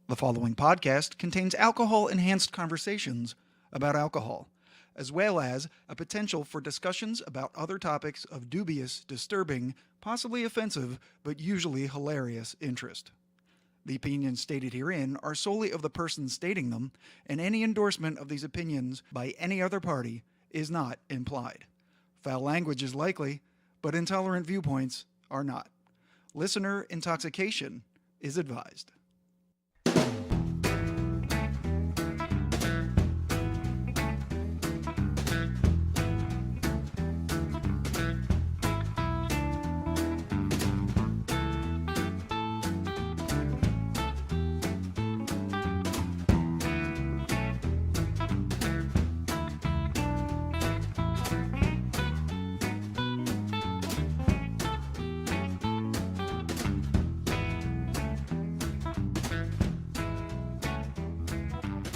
The following podcast contains alcohol-enhanced conversations about alcohol, as well as a potential for discussions about other topics of dubious, disturbing, possibly offensive, but usually hilarious interest. The opinions stated herein are solely of the person stating them, and any endorsement of these opinions by any other party is not implied. Foul language is likely, but intolerant viewpoints are not. Listener intoxication is advised.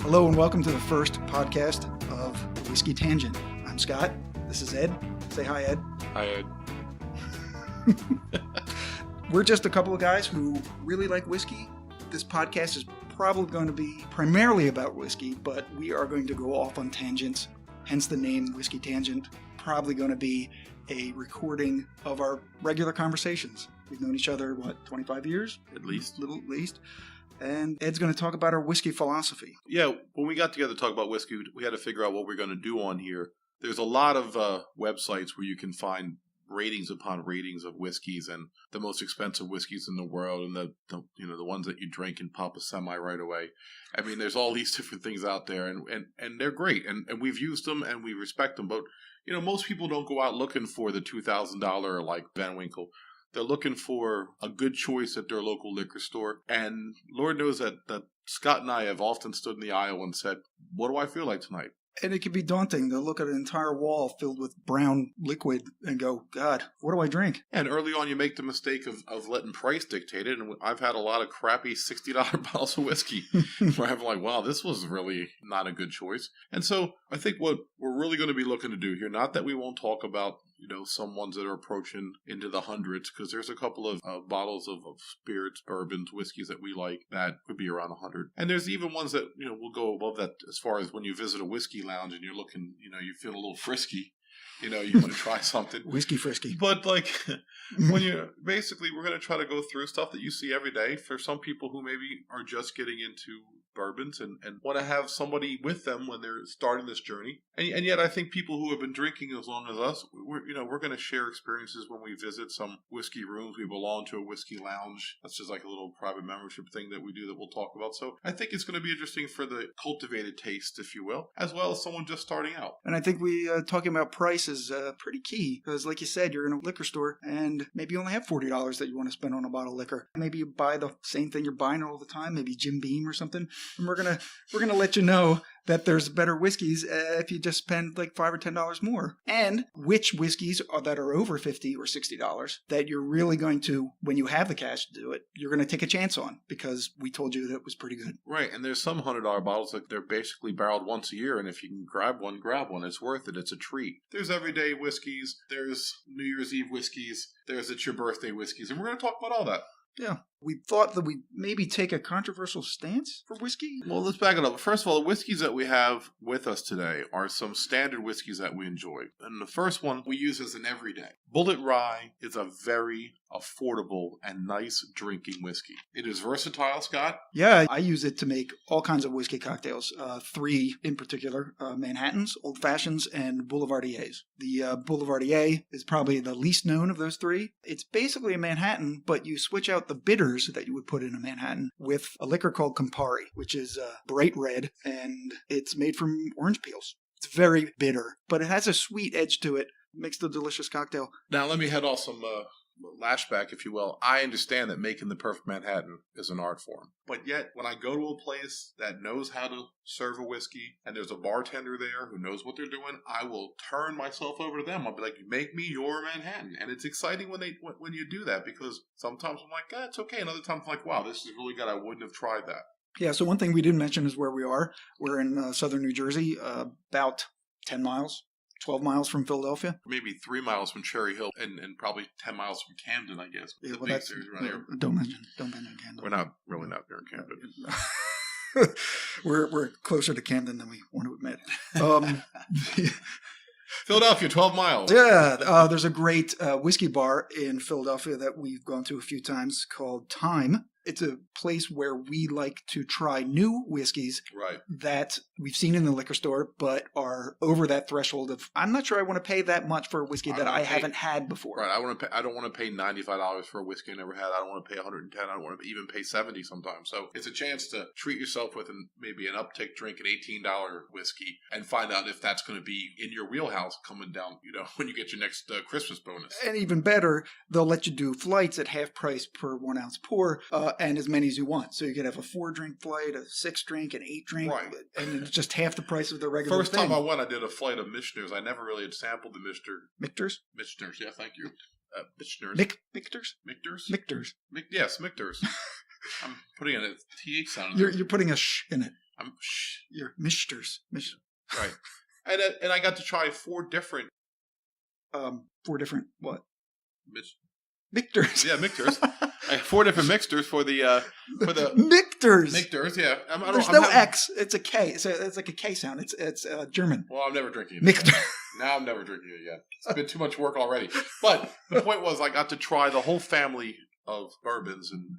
Hello and welcome to the first podcast of Whiskey Tangent. I'm Scott. This is Ed. Say hi, Ed. Hi, Ed. We're just a couple of guys who really like whiskey. This podcast is probably going to be primarily about whiskey, but we are going to go off on tangents, hence the name Whiskey Tangent. Probably going to be a recording of our regular conversations. We've known each other, 25 years? At least. At least. And Ed's going to talk about our whiskey philosophy. Yeah, when we got together to talk about whiskey, we had to figure out what we're going to do on here. There's a lot of websites where you can find ratings upon ratings of whiskeys and the most expensive whiskeys in the world and the ones that you drink and pop a semi right away. I mean, there's all these different things out there, and they're great, and we've used them and we respect them. But most people don't go out looking for the $2,000 like Van Winkle. They're looking for a good choice at their local liquor store. And Lord knows that Scott and I have often stood in the aisle and said, what do I feel like tonight? And it can be daunting to look at an entire wall filled with brown liquid and go, God, what do I drink? And early on, you make the mistake of letting price dictate it. And I've had a lot of crappy $60 bottles of whiskey where I'm like, wow, this was really not a good choice. And so I think what we're really going to be looking to do here, not that we won't talk about some ones that are approaching into the hundreds, because there's a couple of bottles of spirits, bourbons, whiskeys that we like that could be around 100. And there's even ones that, will go above that as far as when you visit a whiskey lounge and you're looking, you feel a little frisky. You want to try something. Whiskey frisky. But we're going to try to go through stuff that you see every day for some people who maybe are just getting into bourbons and want to have somebody with them when they're starting this journey. And yet I think people who have been drinking as long as us, we're going to share experiences when we visit some whiskey rooms. We belong to a whiskey lounge. That's just like a little private membership thing that we do that we'll talk about. So I think it's going to be interesting for the cultivated taste, if you will, as well as someone just starting out. And I think we talking about price is pretty key because, like you said, you're in a liquor store and maybe you only have $40 that you want to spend on a bottle of liquor. Maybe you buy the same thing you're buying all the time, maybe Jim Beam or something. And we're gonna let you know that there's better whiskeys if you just spend like $5 or $10 more. And which whiskeys that are over $50 or $60 that you're really going to, when you have the cash to do it, you're going to take a chance on because we told you that it was pretty good. Right, and there's some $100 bottles that they're basically barreled once a year, and if you can grab one. It's worth it. It's a treat. There's everyday whiskeys. There's New Year's Eve whiskeys. There's it's your birthday whiskeys, and we're going to talk about all that. Yeah. We thought that we'd maybe take a controversial stance for whiskey. Well, let's back it up. First of all, the whiskeys that we have with us today are some standard whiskeys that we enjoy. And the first one we use as an everyday. Bulleit Rye is a very affordable and nice drinking whiskey. It is versatile, Scott. Yeah, I use it to make all kinds of whiskey cocktails. 3 in particular, Manhattans, Old Fashions, and Boulevardiers. The Boulevardier is probably the least known of those 3. It's basically a Manhattan, but you switch out the bitters that you would put in a Manhattan with a liquor called Campfire, which is bright red, and it's made from orange peels. It's very bitter, but it has a sweet edge to it. Makes the delicious cocktail. Now, let me head off some lashback, if you will. I understand that making the perfect Manhattan is an art form. But yet, when I go to a place that knows how to serve a whiskey, and there's a bartender there who knows what they're doing, I will turn myself over to them. I'll be like, make me your Manhattan. And it's exciting when you do that, because sometimes I'm like, it's okay. And other times I'm like, wow, this is really good. I wouldn't have tried that. Yeah, so one thing we didn't mention is where we are. We're in southern New Jersey, about 10 miles 12 miles from Philadelphia. Maybe 3 miles from Cherry Hill and probably 10 miles from Camden, I guess. Yeah, well, that's, don't mention Camden. We're not really not there in Camden. We're closer to Camden than we want to admit. Philadelphia, 12 miles. Yeah, there's a great whiskey bar in Philadelphia that we've gone to a few times called Time. It's a place where we like to try new whiskeys Right. that we've seen in the liquor store, but are over that threshold of, I'm not sure I want to pay that much for a whiskey that I haven't had before. Right. I don't want to pay $95 for a whiskey I never had. I don't want to pay $110. I don't want to even pay $70 sometimes. So it's a chance to treat yourself with maybe an uptick drink, an $18 whiskey, and find out if that's going to be in your wheelhouse coming down, when you get your next Christmas bonus. And even better, they'll let you do flights at half price per 1 ounce pour, and as many as you want. So you could have a 4-drink flight, a 6-drink, an 8-drink, right. And it's just half the price of the regular First thing. time I went, I did a flight of Mishters. I never really had sampled the Michters? Mishters, yeah, thank you. Mishters. Michters? Michters? Michters. Yes, Michters. I'm putting in a TH sound. You're putting a sh in it. I'm shh. You're Mishters. Right. And I got to try 4 different. 4 different what? Michters. Yeah, Michters. I have 4 different mixters for the Michters. Michters, yeah. There's no X. It's a K. It's like a K sound. It's German. Well, I'm never drinking it. Michter. Now I'm never drinking it again. It's been too much work already. But the point was, I got to try the whole family of bourbons and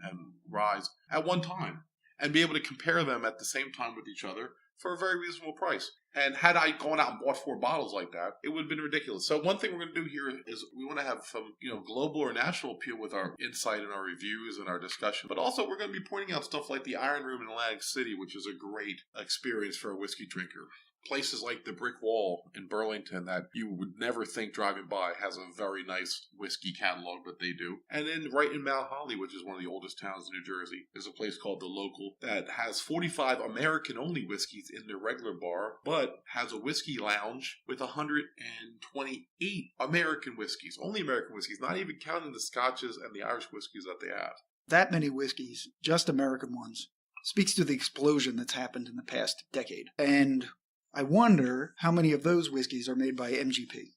ryes at one time and be able to compare them at the same time with each other for a very reasonable price. And had I gone out and bought 4 bottles like that, it would have been ridiculous. So one thing we're going to do here is we want to have some, global or national appeal with our insight and our reviews and our discussion. But also we're going to be pointing out stuff like the Iron Room in Atlantic City, which is a great experience for a whiskey drinker. Places like the Brick Wall in Burlington that you would never think driving by has a very nice whiskey catalog that they do. And then right in Mount Holly, which is one of the oldest towns in New Jersey, there's a place called The Local that has 45 American-only whiskeys in their regular bar, but has a whiskey lounge with 128 American whiskeys. Only American whiskeys, not even counting the Scotches and the Irish whiskeys that they have. That many whiskeys, just American ones, speaks to the explosion that's happened in the past decade. And I wonder how many of those whiskeys are made by MGP.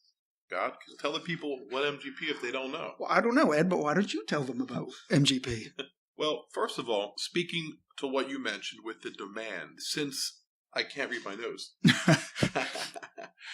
God, tell the people what MGP if they don't know. Well, I don't know, Ed, but why don't you tell them about MGP? Well, first of all, speaking to what you mentioned with the demand, since I can't read my nose.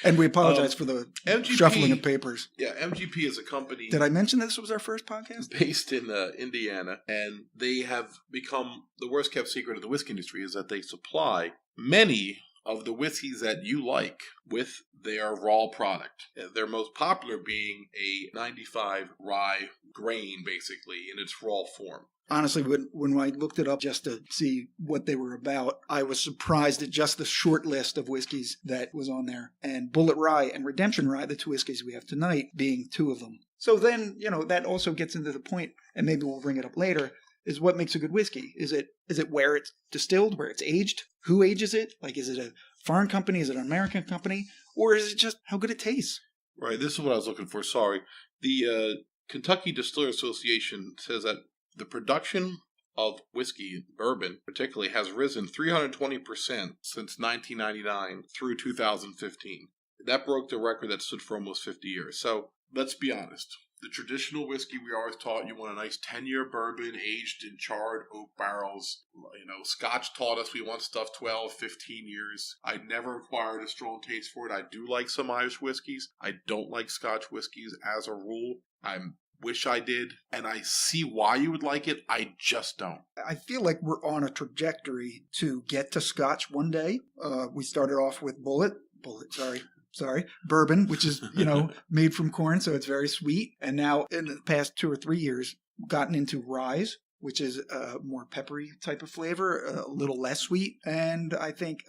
And we apologize for the MGP, shuffling of papers. Yeah, MGP is a company. Did I mention this was our first podcast? Based in Indiana, and they have become the worst kept secret of the whiskey industry is that they supply many of the whiskeys that you like with their raw product. Their most popular being a 95 rye grain, basically, in its raw form. Honestly, when I looked it up just to see what they were about, I was surprised at just the short list of whiskeys that was on there. And Bulleit Rye and Redemption Rye, the 2 whiskeys we have tonight, being 2 of them. So then, that also gets into the point, and maybe we'll bring it up later, is what makes a good whiskey. Is it where it's distilled, where it's aged? Who ages it? Like, is it a foreign company? Is it an American company? Or is it just how good it tastes? Right, this is what I was looking for. Sorry. The Kentucky Distiller Association says that the production of whiskey, bourbon particularly, has risen 320% since 1999 through 2015. That broke the record that stood for almost 50 years. So let's be honest. The traditional whiskey we always taught you want a nice 10-year bourbon aged in charred oak barrels. Scotch taught us we want stuff 12, 15 years. I never acquired a strong taste for it. I do like some Irish whiskeys. I don't like Scotch whiskeys as a rule. I wish I did, and I see why you would like it. I just don't. I feel like we're on a trajectory to get to Scotch one day. We started off with Bulleit, bourbon, which is, made from corn, so it's very sweet. And now in the past 2 or 3 years, gotten into ryes, which is a more peppery type of flavor, a little less sweet. And I think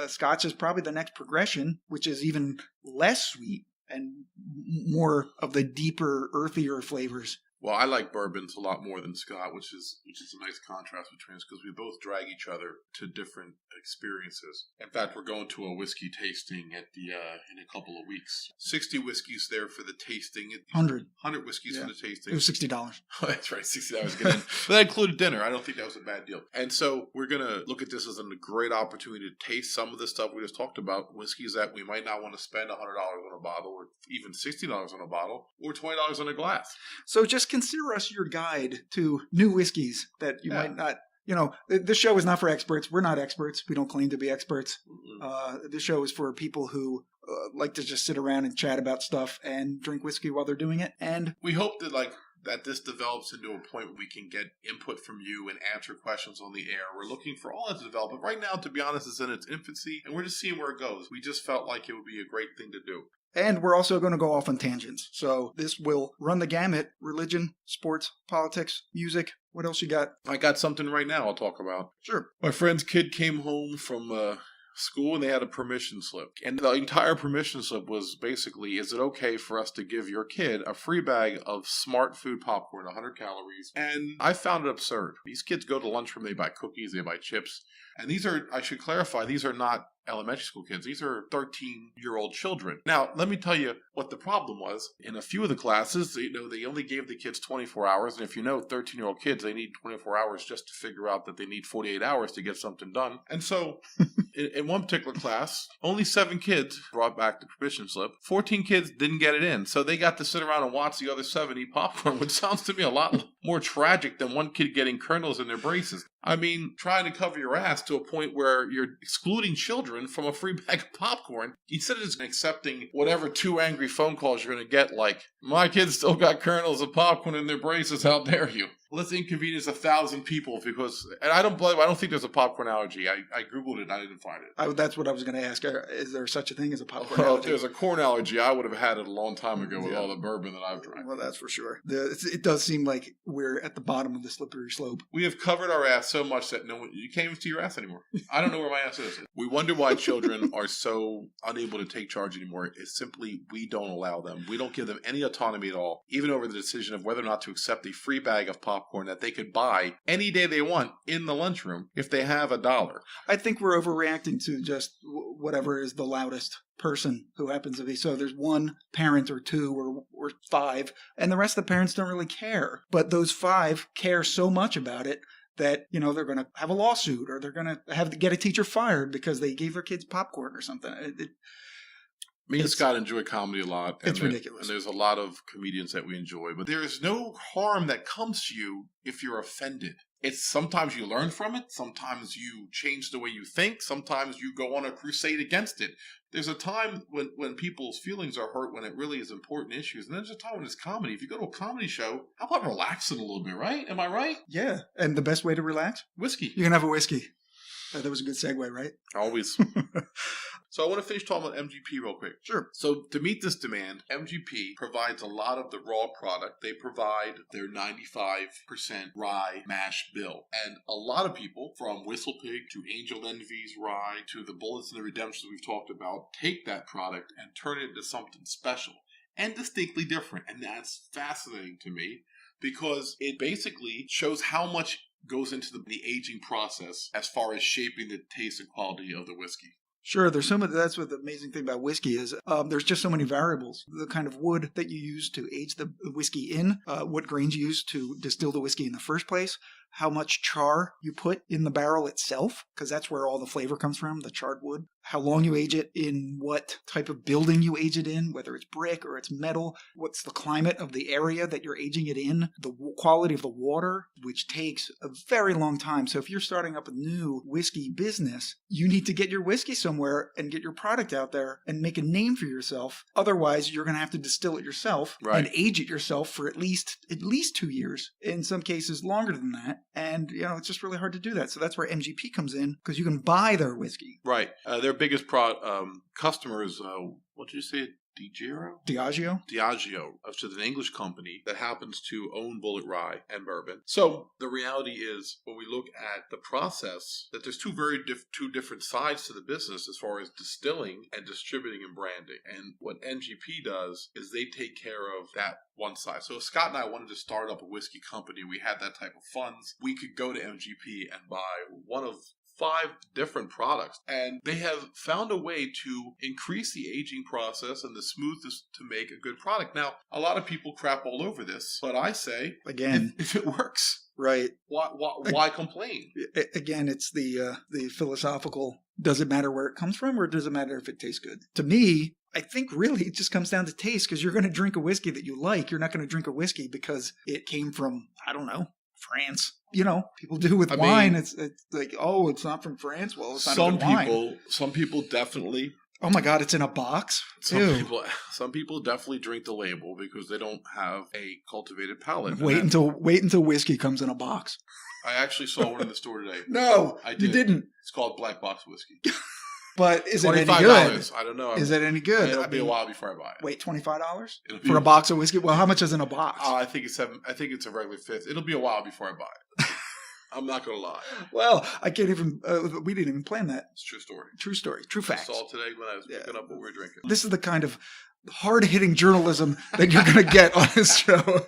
Scotch is probably the next progression, which is even less sweet and more of the deeper, earthier flavors. Well, I like bourbons a lot more than Scotch, which is a nice contrast between us because we both drag each other to different experiences. In fact, we're going to a whiskey tasting at in a couple of weeks. 60 whiskeys there for the tasting. 100 whiskeys for the tasting. It was $60. Oh, that's right, $60 get in. But that included dinner. I don't think that was a bad deal. And so we're going to look at this as a great opportunity to taste some of the stuff we just talked about. Whiskeys that we might not want to spend $100 on a bottle, or even $60 on a bottle, or $20 on a glass. So just consider us your guide to new whiskeys that you might not, this show is not for experts. We're not experts. We don't claim to be experts. Mm-mm. This show is for people who like to just sit around and chat about stuff and drink whiskey while they're doing it. And we hope that this develops into a point where we can get input from you and answer questions on the air. We're looking for all that to develop. But right now, to be honest, it's in its infancy, and we're just seeing where it goes. We just felt like it would be a great thing to do. And we're also going to go off on tangents. So this will run the gamut: religion, sports, politics, music. What else you got? I got something right now I'll talk about. Sure. My friend's kid came home from school and they had a permission slip. And the entire permission slip was basically, is it okay for us to give your kid a free bag of Smart Food popcorn, 100 calories? And I found it absurd. These kids go to lunchroom, they buy cookies, they buy chips. And these are, I should clarify, these are not elementary school kids. These are 13-year-old children. Now, let me tell you what the problem was. In a few of the classes, they only gave the kids 24 hours. And if 13-year-old kids, they need 24 hours just to figure out that they need 48 hours to get something done. And so in one particular class, only 7 kids brought back the permission slip. 14 kids didn't get it in. So they got to sit around and watch the other 7 eat popcorn, which sounds to me a lot more tragic than one kid getting kernels in their braces. I mean, trying to cover your ass to a point where you're excluding children from a free bag of popcorn, instead of just accepting whatever 2 angry phone calls you're going to get, like, my kids still got kernels of popcorn in their braces, how dare you? Let's inconvenience 1,000 people because, and I don't think there's a popcorn allergy. I Googled it and I didn't find it. That's what I was going to ask. Is there such a thing as a popcorn Well, allergy? if there's a corn allergy, I would have had it a long time ago with all the bourbon that I've drank. Well, that's for sure. It does seem like we're at the bottom of the slippery slope. We have covered our ass so much that you can't even see your ass anymore. I don't know where my ass is. We wonder why children are so unable to take charge anymore. It's simply we don't allow them. We don't give them any autonomy at all, even over the decision of whether or not to accept a free bag of popcorn that they could buy any day they want in the lunchroom if they have $1. I think we're overreacting to just whatever is the loudest person who happens to be. So there's one parent or 2 or 5, and the rest of the parents don't really care. But those 5 care so much about it that, they're going to have a lawsuit or they're going to have to get a teacher fired because they gave their kids popcorn or something. Me and Scott enjoy comedy a lot. It's ridiculous. And there's a lot of comedians that we enjoy. But there is no harm that comes to you if you're offended. It's sometimes you learn from it. Sometimes you change the way you think. Sometimes you go on a crusade against it. There's a time when people's feelings are hurt when it really is important issues. And then there's a time when it's comedy. If you go to a comedy show, how about relaxing a little bit, right? Am I right? Yeah. And the best way to relax? Whiskey. You can have a whiskey. That was a good segue, right? Always. So I want to finish talking about MGP real quick. Sure. So to meet this demand, MGP provides a lot of the raw product. They provide their 95% rye mash bill. And a lot of people, from WhistlePig to Angel Envy's rye to the Bullets and the Redemptions we've talked about, take that product and turn it into something special and distinctly different. And that's fascinating to me because it basically shows how much goes into the aging process as far as shaping the taste and quality of the whiskey. Sure, there's so much. That's what the amazing thing about whiskey is. There's just so many variables. The kind of wood that you use to age the whiskey in, what grains you use to distill the whiskey in the first place, how much char you put in the barrel itself, because that's where all the flavor comes from, the charred wood. How long you age it, in what type of building you age it in, whether it's brick or it's metal. What's the climate of the area that you're aging it in, the quality of the water, which takes a very long time. So if you're starting up a new whiskey business, you need to get your whiskey somewhere and get your product out there and make a name for yourself. Otherwise, you're going to have to distill it yourself and age it yourself for at least 2 years. In some cases, longer than that. And, it's just really hard to do that. So that's where MGP comes in, because you can buy their whiskey. Right. Their biggest customer is, what did you say? Diageo, which is an English company that happens to own Bulleit Rye and Bourbon. So the reality is, when we look at the process, that there's two different sides to the business as far as distilling and distributing and branding. And what MGP does is they take care of that one side. So if Scott and I wanted to start up a whiskey company, we had that type of funds, we could go to MGP and buy one of 5 different products, and they have found a way to increase the aging process and the smoothness to make a good product. Now, a lot of people crap all over this, but I say, again, if it works, right? Why complain? Again, it's the philosophical, does it matter where it comes from, or does it matter if it tastes good? To me, I think really it just comes down to taste, because you're going to drink a whiskey that you like. You're not going to drink a whiskey because it came from, I don't know, France. You know, people do with wine. It's like, oh, it's not from France. Well, it's not a good wine. Some people definitely. Oh my God, it's in a box. Some people definitely drink the label because they don't have a cultivated palate. Wait until whiskey comes in a box. I actually saw one in the store today. No, you didn't. It's called Black Box Whiskey. But is it any good? I don't know. Is it any good? It'll be a while before I buy it. Wait, $25 for a box of whiskey? Well, how much is in a box? I think it's a regular fifth. It'll be a while before I buy it. I'm not going to lie. Well, I can't even, we didn't even plan that. It's a true story. True story. True facts. I saw it today when I was picking up what we were drinking. This is the kind of hard-hitting journalism that you're going to get on this show.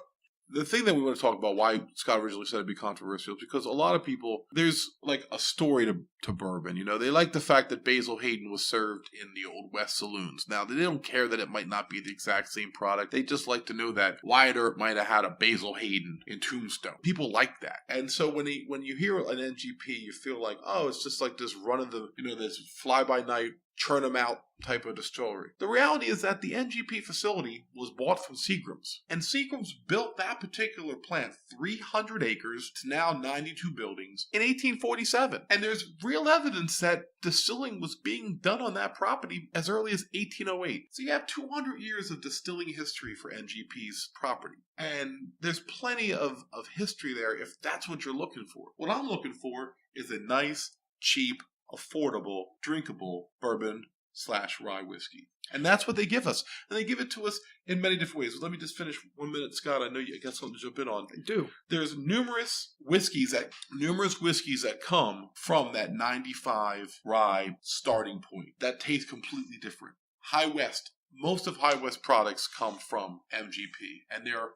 The thing that we want to talk about, why Scott originally said it'd be controversial, is because a lot of people, there's like a story to bourbon. You know, they like the fact that Basil Hayden was served in the Old West saloons. Now, they don't care that it might not be the exact same product. They just like to know that Wyatt Earp might have had a Basil Hayden in Tombstone. People like that. And so when you hear an NGP, you feel like, oh, it's just like this this fly-by-night, churn them out type of distillery. The reality is that the NGP facility was bought from Seagram's. And Seagram's built that particular plant, 300 acres, to now 92 buildings, in 1847. And there's real evidence that distilling was being done on that property as early as 1808. So you have 200 years of distilling history for NGP's property. And there's plenty of history there if that's what you're looking for. What I'm looking for is a nice, cheap, affordable, drinkable bourbon/rye whiskey. And that's what they give us. And they give it to us in many different ways. Let me just finish 1 minute, Scott. I know you got something to jump in on. I do. There's numerous whiskeys that come from that 95 rye starting point that taste completely different. High West. Most of High West products come from MGP. And they're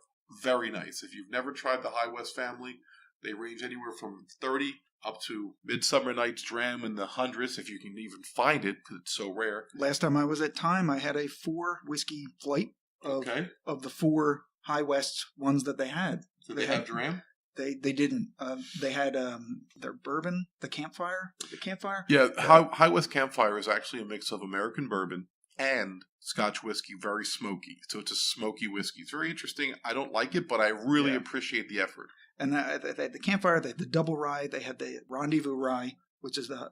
very nice. If you've never tried the High West family, they range anywhere from 30 up to Midsummer Night's Dram in the hundreds, if you can even find it, because it's so rare. Last time I was at Time, I had a 4 whiskey flight of the 4 High West ones that they had. So they have Dram? They didn't. They had their bourbon, the Campfire. The Campfire? Yeah, High West Campfire is actually a mix of American bourbon and Scotch whiskey, very smoky. So it's a smoky whiskey. It's very interesting. I don't like it, but I really appreciate the effort. And they had the Campfire, they had the Double Rye, they had the Rendezvous Rye, which is the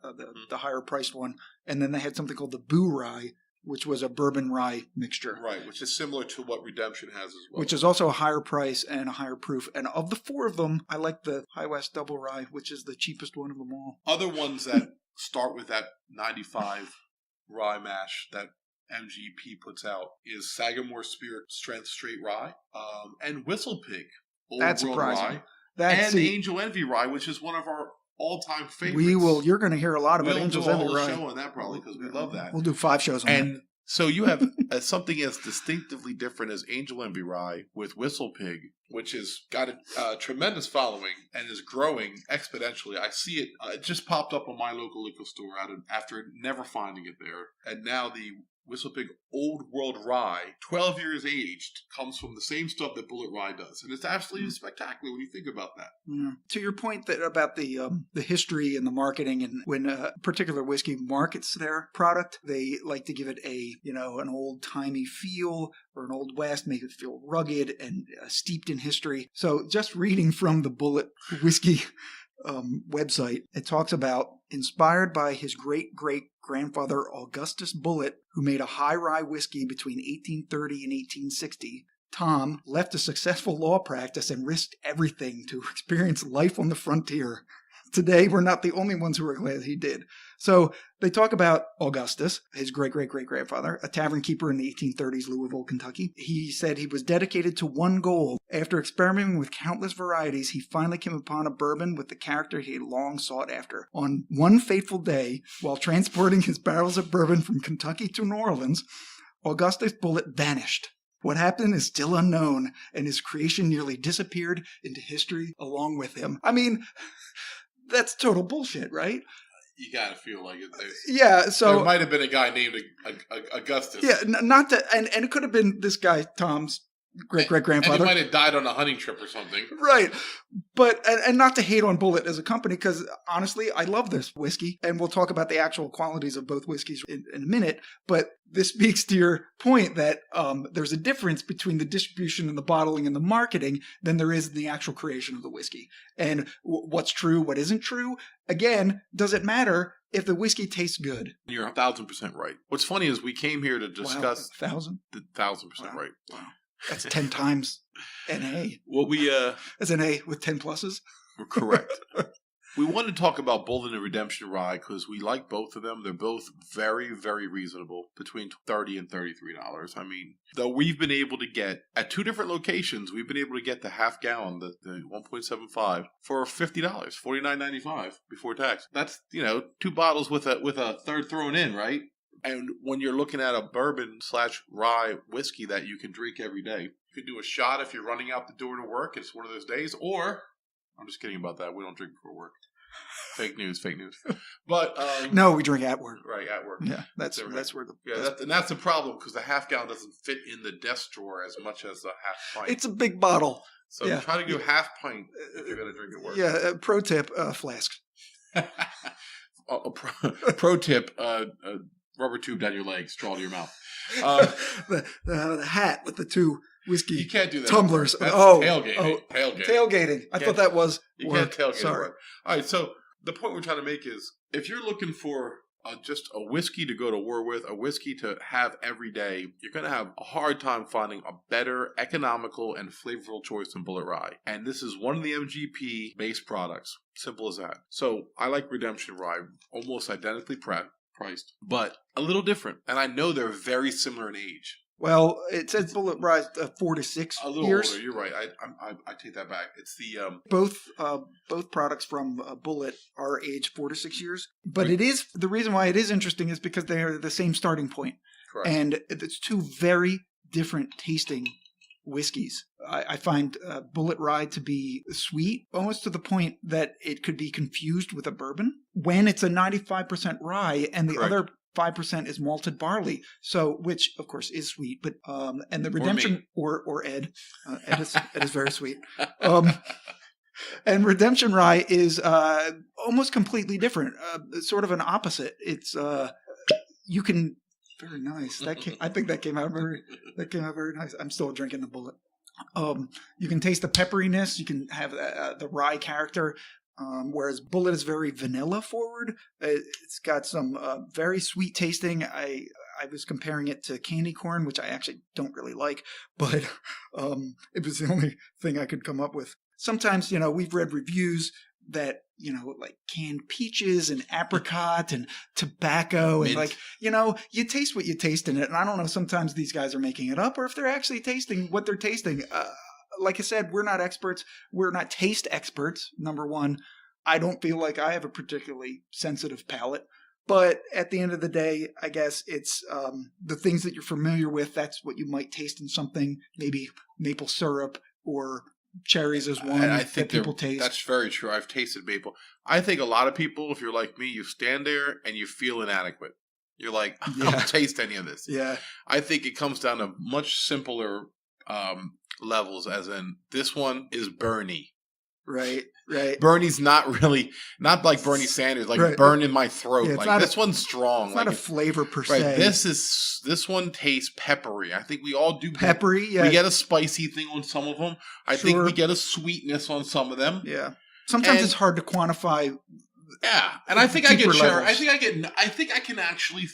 higher priced one, and then they had something called the Bourye Rye, which was a bourbon rye mixture. Right, which is similar to what Redemption has as well. Which is also a higher price and a higher proof. And of the 4 of them, I like the High West Double Rye, which is the cheapest one of them all. Other ones that start with that 95 rye mash that MGP puts out is Sagamore Spirit Strength Straight Rye and WhistlePig Old World Rye. And Angel Envy Rye, which is one of our all-time favorites. You're going to hear a lot about Angel Envy Rye. We'll do a whole show on that probably because we love that. We'll do 5 shows on that. And so you have something as distinctively different as Angel Envy Rye with WhistlePig, which has got a tremendous following and is growing exponentially. I see it. It just popped up on my local liquor store after never finding it there. And now the WhistlePig Old World Rye, 12 years aged, comes from the same stuff that Bulleit Rye does. And it's absolutely spectacular when you think about that. Yeah. To your point about the history and the marketing, and when a particular whiskey markets their product, they like to give it an old-timey feel or an Old West, make it feel rugged and steeped in history. So just reading from the Bulleit Whiskey website, it talks about inspired by his great-great-grandfather Augustus Bulleit, who made a high rye whiskey between 1830 and 1860. Tom left a successful law practice and risked everything to experience life on the frontier. Today, we're not the only ones who are glad he did. So they talk about Augustus, his great-great-great-grandfather, a tavern keeper in the 1830s, Louisville, Kentucky. He said he was dedicated to one goal. After experimenting with countless varieties, he finally came upon a bourbon with the character he had long sought after. On one fateful day, while transporting his barrels of bourbon from Kentucky to New Orleans, Augustus Bulleit vanished. What happened is still unknown, and his creation nearly disappeared into history along with him. I mean, that's total bullshit, right? You gotta feel like it. Yeah, so there might have been a guy named Augustus. Yeah, and it could have been this guy Tom's great-great-grandfather. And he might have died on a hunting trip or something. Right. But, and not to hate on Bulleit as a company, because honestly, I love this whiskey, and we'll talk about the actual qualities of both whiskeys in a minute, but this speaks to your point that there's a difference between the distribution and the bottling and the marketing than there is in the actual creation of the whiskey. And what's true, what isn't true, again, doesn't matter if the whiskey tastes good. You're 1,000% right. What's funny is we came here to discuss... Wow, 1,000? 1,000% right. Wow. That's 10 times NA. What we That's an A with 10 pluses. Correct. We want to talk about Bulleit and Redemption Rye because we like both of them. They're both very, very reasonable, between $30 and $33. I mean, though we've been able to get, at 2 different locations, we've been able to get the half gallon, the 1.75, for $50, $49.95 before tax. That's, 2 bottles with a third thrown in, right? And when you're looking at a bourbon/rye whiskey that you can drink every day, you can do a shot if you're running out the door to work. It's one of those days. Or, I'm just kidding about that. We don't drink before work. Fake news. But no, we drink at work. Right, at work. Yeah, that's where and that's the problem because the half gallon doesn't fit in the desk drawer as much as the half pint. It's a big bottle. So try to do half pint if you're going to drink at work. Yeah, pro tip: flask. Pro tip: rubber tube down your leg, straw to your mouth. The hat with the 2 whiskey you can't do that tumblers. That's tailgating. Tailgating. I thought that was you work. Can't tailgate. Sorry. All right. So the point we're trying to make is, if you're looking for just a whiskey to go to war with, a whiskey to have every day, you're going to have a hard time finding a better, economical, and flavorful choice than Bulleit Rye. And this is one of the MGP-based products. Simple as that. So I like Redemption Rye, almost identically priced, but a little different. And I know they're very similar in age. Well, it says Bulleit Rye 4 to 6 a little years. Older. You're right. I take that back. It's the both products from Bulleit are aged 4 to 6 years. But it is the reason why it is interesting is because they are the same starting point. Correct. And it's 2 very different tasting whiskeys. I find Bulleit Rye to be sweet, almost to the point that it could be confused with a bourbon when it's a 95% rye and the other 5% is malted barley. So, which of course is sweet, but and the Redemption or Ed, Ed is very sweet. And Redemption Rye is almost completely different, sort of an opposite. It's you can. Very nice. I think that came out very nice. I'm still drinking the Bulleit. You can taste the pepperiness. You can have the rye character, whereas Bulleit is very vanilla forward. It's got some very sweet tasting. I was comparing it to candy corn, which I actually don't really like, but it was the only thing I could come up with. Sometimes, we've read reviews that, like canned peaches and apricot and tobacco and mint. You taste what you taste in it. And I don't know, sometimes these guys are making it up or if they're actually tasting what they're tasting. Like I said, we're not experts. We're not taste experts, number one. I don't feel like I have a particularly sensitive palate. But at the end of the day, I guess it's the things that you're familiar with. That's what you might taste in something, maybe maple syrup or cherries is one I think that people taste. That's very true. I've tasted maple. I think a lot of people, if you're like me, you stand there and you feel inadequate. You're like, I don't taste any of this. Yeah. I think it comes down to much simpler levels, as in this one is Bourye. Right. Bourye's not like Bernie Sanders, like burn in my throat. Yeah, like this one's strong. It's not a flavor per se. Right. This one tastes peppery. I think we all do peppery. Yeah. We get a spicy thing on some of them. I think we get a sweetness on some of them. Yeah. Sometimes it's hard to quantify. Yeah, and I think I get cherry. Levels. I think I can actually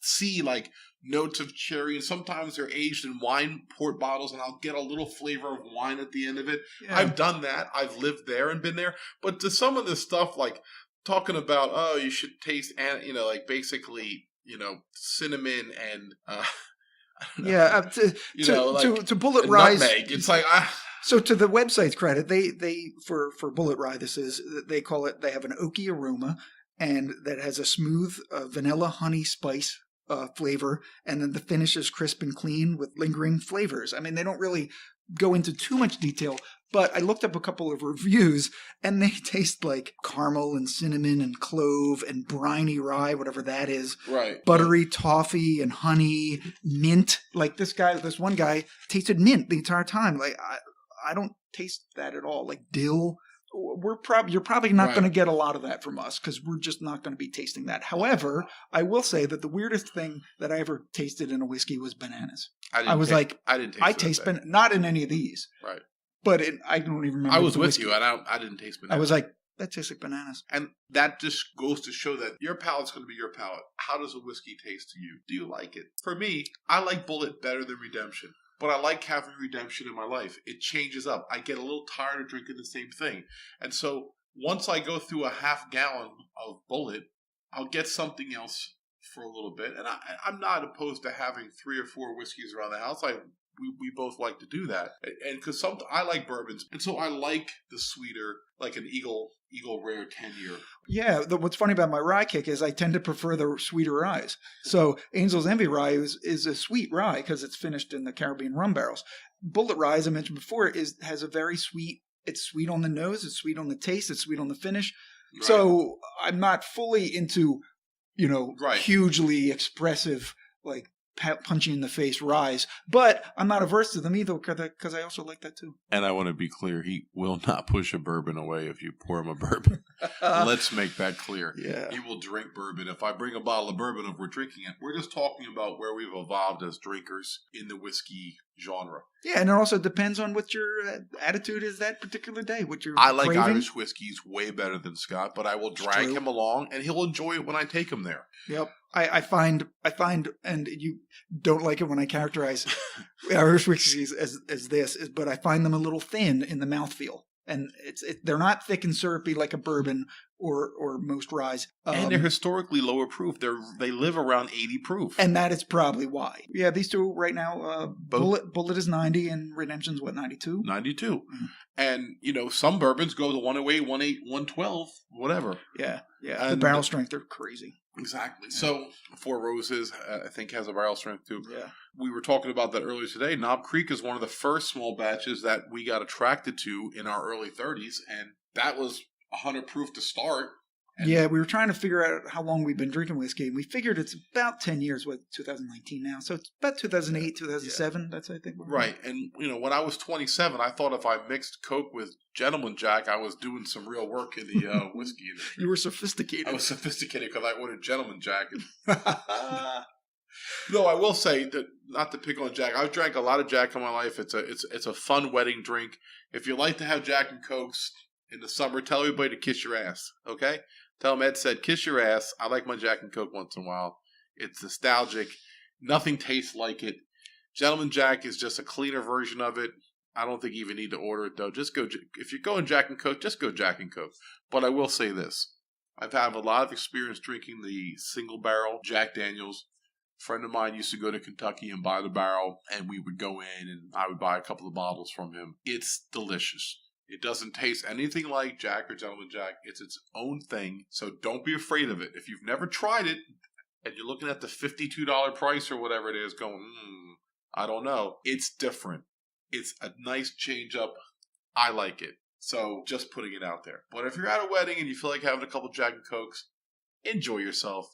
see like notes of cherry, and sometimes they're aged in wine port bottles, and I'll get a little flavor of wine at the end of it. Yeah. I've done that. I've lived there and been there. But to some of this stuff, like talking about, you should taste, and like basically, cinnamon and to Bulleit Rye. It's like So to the website's credit, they for Bulleit Rye, they call it. They have an oaky aroma, and that has a smooth vanilla honey spice flavor, and then the finish is crisp and clean with lingering flavors. I mean, they don't really go into too much detail, But I looked up a couple of reviews, and they taste like caramel and cinnamon and clove and briny rye, whatever that is. Right. Buttery toffee and honey, mint. Like this one guy tasted mint the entire time. Like I don't taste that at all. Like dill. You're probably not going to get a lot of that from us because we're just not going to be tasting that. However, I will say that the weirdest thing that I ever tasted in a whiskey was bananas. I didn't taste not in any of these. Right. But I don't even remember. I was with you, and I didn't taste bananas. I was like, that tastes like bananas. And that just goes to show that your palate's going to be your palate. How does a whiskey taste to you? Do you like it? For me, I like Bulleit better than Redemption. But I like having Redemption in my life. It changes up. I get a little tired of drinking the same thing. And so once I go through a half gallon of Bulleit, I'll get something else for a little bit. And I'm not opposed to having 3 or 4 whiskeys around the house. We both like to do that. And because I like bourbons. And so I like the sweeter, like an Eagle Rare 10-year. Yeah, what's funny about my rye kick is I tend to prefer the sweeter ryes. So Angel's Envy rye is a sweet rye because it's finished in the Caribbean rum barrels. Bulleit Rye, as I mentioned before, has a very sweet, it's sweet on the nose, it's sweet on the taste, it's sweet on the finish. Right. So I'm not fully into, hugely expressive, like punchy in the face ryes, but I'm not averse to them either because I also like that too. And I want to be clear, he will not push a bourbon away if you pour him a bourbon. Let's make that clear. Yeah. He will drink bourbon. If I bring a bottle of bourbon, if we're drinking it, we're just talking about where we've evolved as drinkers in the whiskey genre. Yeah, and it also depends on what your attitude is that particular day. I like Irish whiskeys way better than Scott, but I will drag him along, and he'll enjoy it when I take him there. Yep. I find, and you don't like it when I characterize Irish whiskeys as this, but I find them a little thin in the mouthfeel. And they're not thick and syrupy like a bourbon or most ryes. And they're historically lower proof. They live around 80 proof. And that is probably why. Yeah, these two right now, Bulleit is 90 and Redemption's what, 92? 92. Mm-hmm. And, some bourbons go to 108, 108, 112, whatever. Yeah. And the barrel strength, they're crazy. Exactly. Yeah. So, Four Roses, I think, has a barrel strength too. Yeah. We were talking about that earlier today. Knob Creek is one of the first small batches that we got attracted to in our early 30s, and that was 100 proof to start. Yeah, we were trying to figure out how long we've been drinking whiskey, and we figured it's about 10 years, 2019 now. So it's about 2008, 2007, that's I think. Right, and when I was 27, I thought if I mixed Coke with Gentleman Jack, I was doing some real work in the whiskey industry. You were sophisticated. I was sophisticated because I ordered Gentleman Jack. No, I will say that, not to pick on Jack, I've drank a lot of Jack in my life. It's a fun wedding drink. If you like to have Jack and Cokes in the summer, tell everybody to kiss your ass, okay? Tell them Ed said, kiss your ass. I like my Jack and Coke once in a while. It's nostalgic. Nothing tastes like it. Gentleman Jack is just a cleaner version of it. I don't think you even need to order it, though. Just go. If you're going Jack and Coke, just go Jack and Coke. But I will say this. I've had a lot of experience drinking the single barrel Jack Daniels. A friend of mine used to go to Kentucky and buy the barrel, and we would go in, and I would buy a couple of bottles from him. It's delicious. It doesn't taste anything like Jack or Gentleman Jack. It's its own thing, so don't be afraid of it. If you've never tried it, and you're looking at the $52 price or whatever it is going, I don't know. It's different. It's a nice change up. I like it. So just putting it out there. But if you're at a wedding and you feel like having a couple Jack and Cokes, enjoy yourself.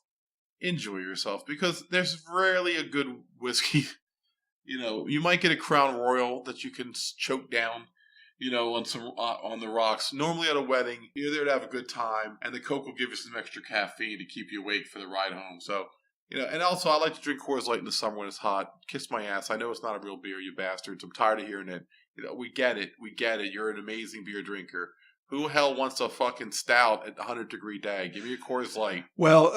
Enjoy yourself, because there's rarely a good whiskey. You might get a Crown Royal that you can choke down, on the rocks. Normally at a wedding, you're there to have a good time, and the Coke will give you some extra caffeine to keep you awake for the ride home. So, and also I like to drink Coors Light in the summer when it's hot. Kiss my ass. I know it's not a real beer, you bastards. I'm tired of hearing it. We get it. We get it. You're an amazing beer drinker. Who the hell wants a fucking stout at 100-degree day? Give me a Coors Light. Well,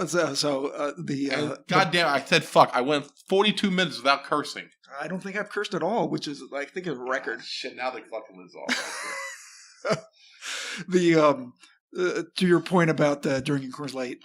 goddamn, I said fuck. I went 42 minutes without cursing. I don't think I've cursed at all, which is, I think, a record. Shit, now the fucking lid's off. To your point about drinking Coors Light,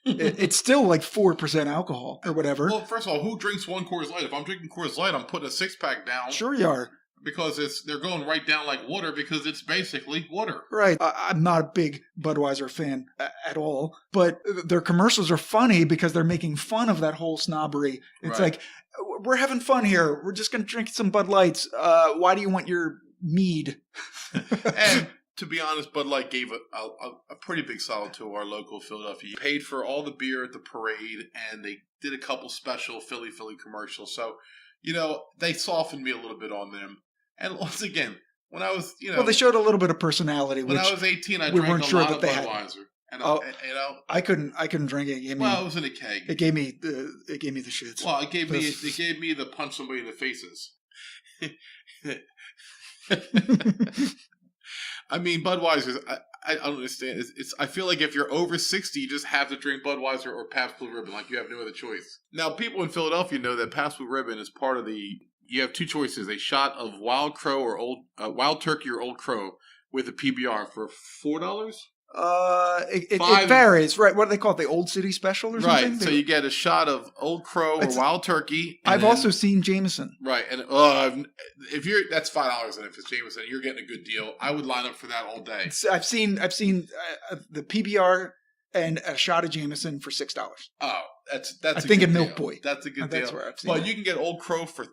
it's still like 4% alcohol or whatever. Well, first of all, who drinks one Coors Light? If I'm drinking Coors Light, I'm putting a 6-pack down. Sure you are. Because they're going right down like water, because it's basically water. Right. I'm not a big Budweiser fan at all, but their commercials are funny because they're making fun of that whole snobbery. It's like, we're having fun here. We're just going to drink some Bud Lights. Why do you want your mead. And to be honest, Bud Light gave a pretty big solid to our local Philadelphia. You paid for all the beer at the parade, and they did a couple special Philly commercials. So, they softened me a little bit on them. And once again, when I was, well, they showed a little bit of personality. When I was 18, I drank a lot of Budweiser. And I couldn't drink it. It was in a keg. It gave me the shits. Well, it gave me the punch somebody in the faces. I mean, Budweiser. I don't understand. I feel like if you're over 60, you just have to drink Budweiser or Pabst Blue Ribbon. Like you have no other choice. Now, people in Philadelphia know that Pabst Blue Ribbon is part of the. You have two choices: a shot of Wild Crow or Wild Turkey or Old Crow with a PBR for $4. It varies, right? What do they call it? The Old City Special or something? Right. So you get a shot of Old Crow or Wild Turkey. I've also seen Jameson. Right, and that's $5, and if it's Jameson, you're getting a good deal. I would line up for that all day. I've seen the PBR and a shot of Jameson for $6. Oh, that's. I think in Milk Boy. That's a good deal. That's where I've seen it. You can get Old Crow for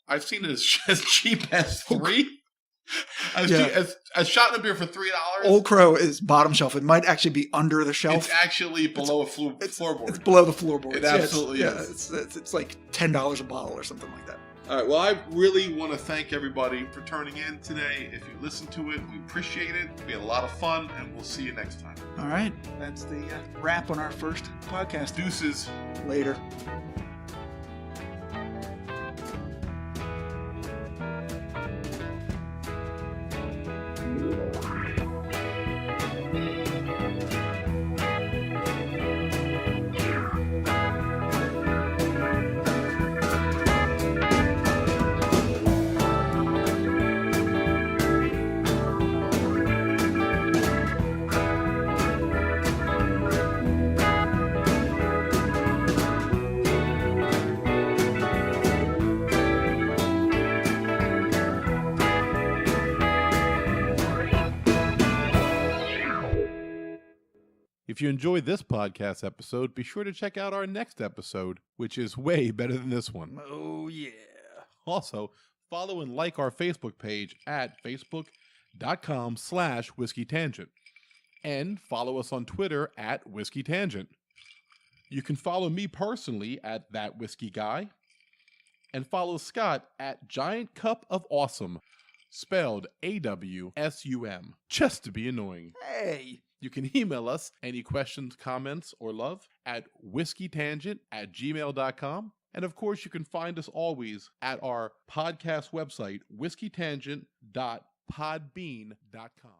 I've seen it as cheap as $3. A shot of beer for $3. Old Crow is bottom shelf. It might actually be under the shelf. It's actually below a floorboard. It's below the floorboard. It absolutely is. It's like $10 a bottle or something like that. All right. Well, I really want to thank everybody for turning in today. If you listened to it, we appreciate it. We had a lot of fun, and we'll see you next time. All right. That's the wrap on our first podcast. Deuces. Later. If you enjoyed this podcast episode, be sure to check out our next episode, which is way better than this one. Oh, yeah. Also, follow and like our Facebook page at facebook.com/whiskeytangent. And follow us on Twitter at Whiskey Tangent. You can follow me personally at That Whiskey Guy. And follow Scott at Giant Cup of Awesome, spelled AWSUM, just to be annoying. Hey. You can email us any questions, comments, or love at whiskeytangent@gmail.com. And of course, you can find us always at our podcast website, whiskeytangent.podbean.com.